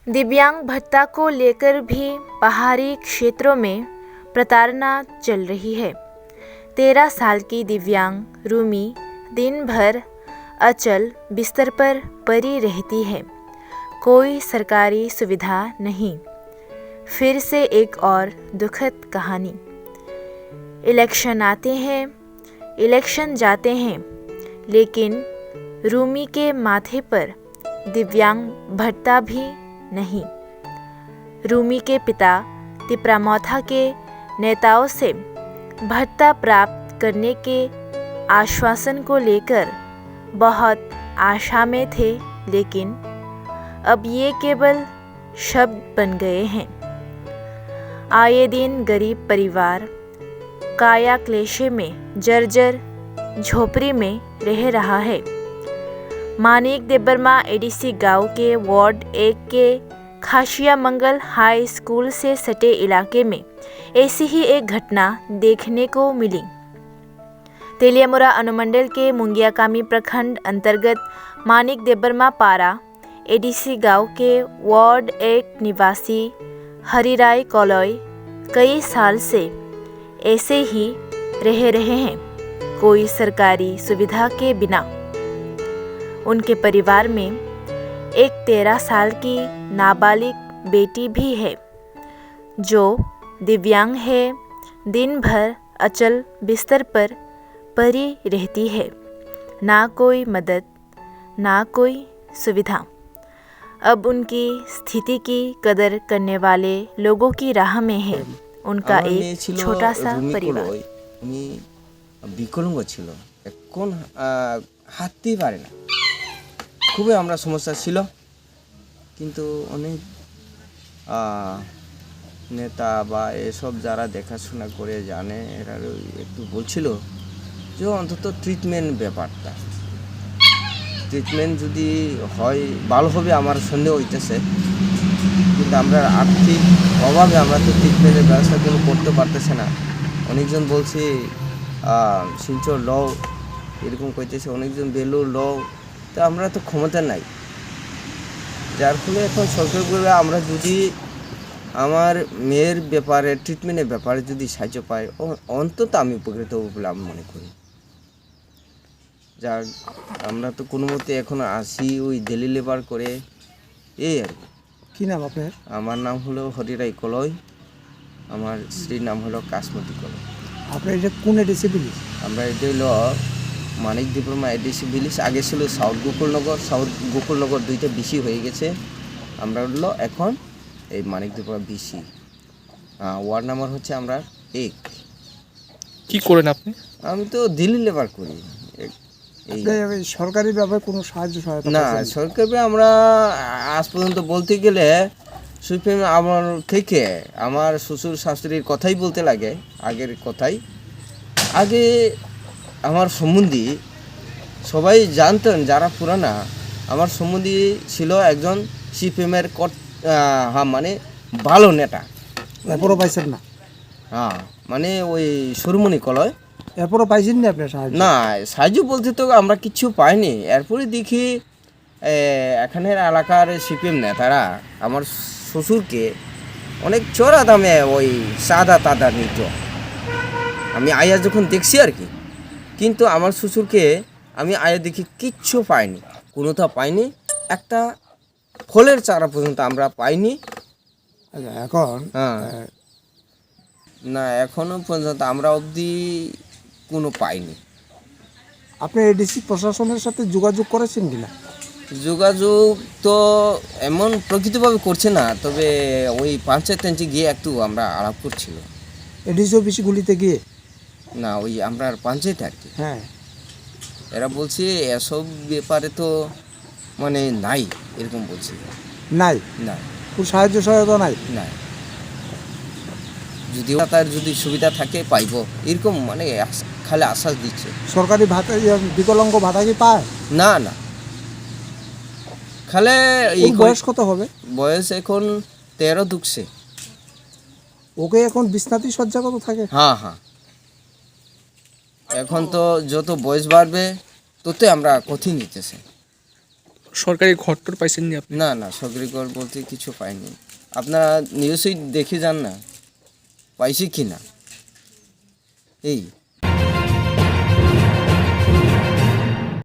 दिव्यांग भत्ता को लेकर भी पहाड़ी क्षेत्रों में प्रताड़ना चल रही है। 13 साल की दिव्यांग रूमी दिन भर अचल बिस्तर पर पड़ी रहती है। कोई सरकारी सुविधा नहीं। फिर से एक और दुखद कहानी। इलेक्शन आते हैं, इलेक्शन जाते हैं, लेकिन रूमी के माथे पर दिव्यांग भत्ता भी नहीं। रूमी के पिता तिप्रामौथा के नेताओं से भत्ता प्राप्त करने के आश्वासन को लेकर बहुत आशा में थे, लेकिन अब ये केवल शब्द बन गए हैं। आए दिन गरीब परिवार काया क्लेशे में जर्जर झोपड़ी में रह रहा है। मानिक देबर्मा एडीसी गांव के वार्ड 1 के खासिया मंगल हाई स्कूल से सटे इलाके में ऐसी ही एक घटना देखने को मिली। तेलियामुरा अनुमंडल के मुंगियाकामी प्रखंड अंतर्गत मानिक देबर्मा पारा एडीसी गांव के वार्ड 1 निवासी हरिराय कोलोई कई साल से ऐसे ही रह रहे हैं, कोई सरकारी सुविधा के बिना। उनके परिवार में एक 13 साल की नाबालिग बेटी भी है जो दिव्यांग है। दिन भर अचल बिस्तर पर पड़ी रहती है। ना कोई मदद, ना कोई सुविधा। अब उनकी स्थिति की कदर करने वाले लोगों की राह में है उनका एक छोटा सा परिवार। বিকলাঙ্গ ছিল, এখন হাঁটতেই পারে না। খুবই আমরা সমস্যা ছিল, কিন্তু অনেক নেতা বা এসব যারা দেখাশোনা করে জানে এরা একটু বলছিল যে অন্তত ট্রিটমেন্ট ব্যাপারটা, ট্রিটমেন্ট যদি হয় ভালো হবে আমার সন্দেহ হইতেছে। কিন্তু আমরা আর্থিক অভাবে আমরা তো ট্রিটমেন্টের ব্যবস্থা কোনো করতে পারতেছে না। অনেকজন বলছে শিলচর লও, এরকম কইতেছে, অনেকজন বেলুর লও, তো আমরা তো ক্ষমতা নাই। যার ফলে এখন সরকার বলে আমরা যদি আমার মেয়ের ব্যাপারে ট্রিটমেন্টের ব্যাপারে যদি সাহায্য পাই অন্তত আমি উপকৃত হব বলে আমি মনে করি। যার আমরা তো কোনো মতে এখন আসি ওই ডেলি লেবার করে এই আর কি। কী নাম আপনার? আমার নাম হলো হরিরাই কলই, আমার স্ত্রীর নাম হলো কাসমতি কলই। আপনার এটা কোন এডিসি ভিলেজ? আমরা এটা হলো মানিক ডিপ্লোমা এডিসি ভিলেজ। আগে ছিল সাউথ গোকুলনগর, সাউথ গোকুলনগর দুইটা বিসি হয়ে গেছে। আমরা হলো এখন এই মানিক ডিপ্লোমা বিসি। ওয়ার্ড নাম্বার হচ্ছে আমরা 1। কি করেন আপনি? আমি তো দিল্লি লেবার করি। সরকারি ব্যাপারে কোনো সাহায্য সহায়তা না, সরকারি আমরা আজ পর্যন্ত বলতে গেলে সুপ্রিম আমার থেকে আমার শ্বশুর শাশুড়ির কথাই বলতে লাগে, আগের কথাই। আগে আমার সম্বন্ধী সবাই জানতেন, যারা পুরানা, আমার সম্বন্ধী ছিল একজন সিপিএমের মানে ভালো নেতা। এরপরও পাইছেন না? হ্যাঁ, মানে ওই সুরমণি কলয়। এরপরও পাইছেন না আপনার সাহায্য? না, সাহায্য বলতে তো আমরা কিচ্ছু পাইনি। এরপরে দেখি এখানের এলাকার সিপিএম নেতারা আমার শ্বশুরকে অনেক চড়া দামে ওই সাদা তাদা নিত। আমি আয়া যখন দেখছি আর কি, কিন্তু আমার শ্বশুরকে আমি আয়া দেখি কিচ্ছু পাইনি, কোনোটা পাইনি, একটা ফলের চারা পর্যন্ত আমরা পাইনি। আচ্ছা, এখন না, এখনো পর্যন্ত আমরা অবধি কোনো পাইনি। আপনি এডিসি প্রশাসনের সাথে যোগাযোগ করেছেন কিনা? যোগাযোগ তো এমন প্রকৃতভাবে করছে না, তবে ওই পঞ্চায়েতে গিয়ে একটু আমরা আলাপ করছিল। এডিসি অফিসগুলিতে গিয়ে? না, ওই আমরা পঞ্চায়েত আর কি। হ্যাঁ, এরা বলছে এসব ব্যাপারে তো মানে নাই, এরকম বলছে। নাই? না, কোনো সাহায্য সহায়তা নাই? না, যদি তার যদি সুবিধা থাকে পাইব, এরকম মানে খালি আশ্বাস দিচ্ছে। সরকারি ভাতা, বিকলাঙ্গ ভাতা কি পায়? না না, খালে বয়স কত হবে? বয়স এখন 13 ঢুকছে। ওকে এখন বিছনাতেই শয্যাগত থাকে? হ্যাঁ হ্যাঁ, এখন তো যত বয়স বাড়বে ততই আমরা কঠিন নিতেছে। সরকারি ঘরটর পাইছেন নি আপনি? না না, সরকারি ঘর বলতে কিছু পাইনি। আপনারা নিউজেই দেখে যান না পাইছি কি না, এই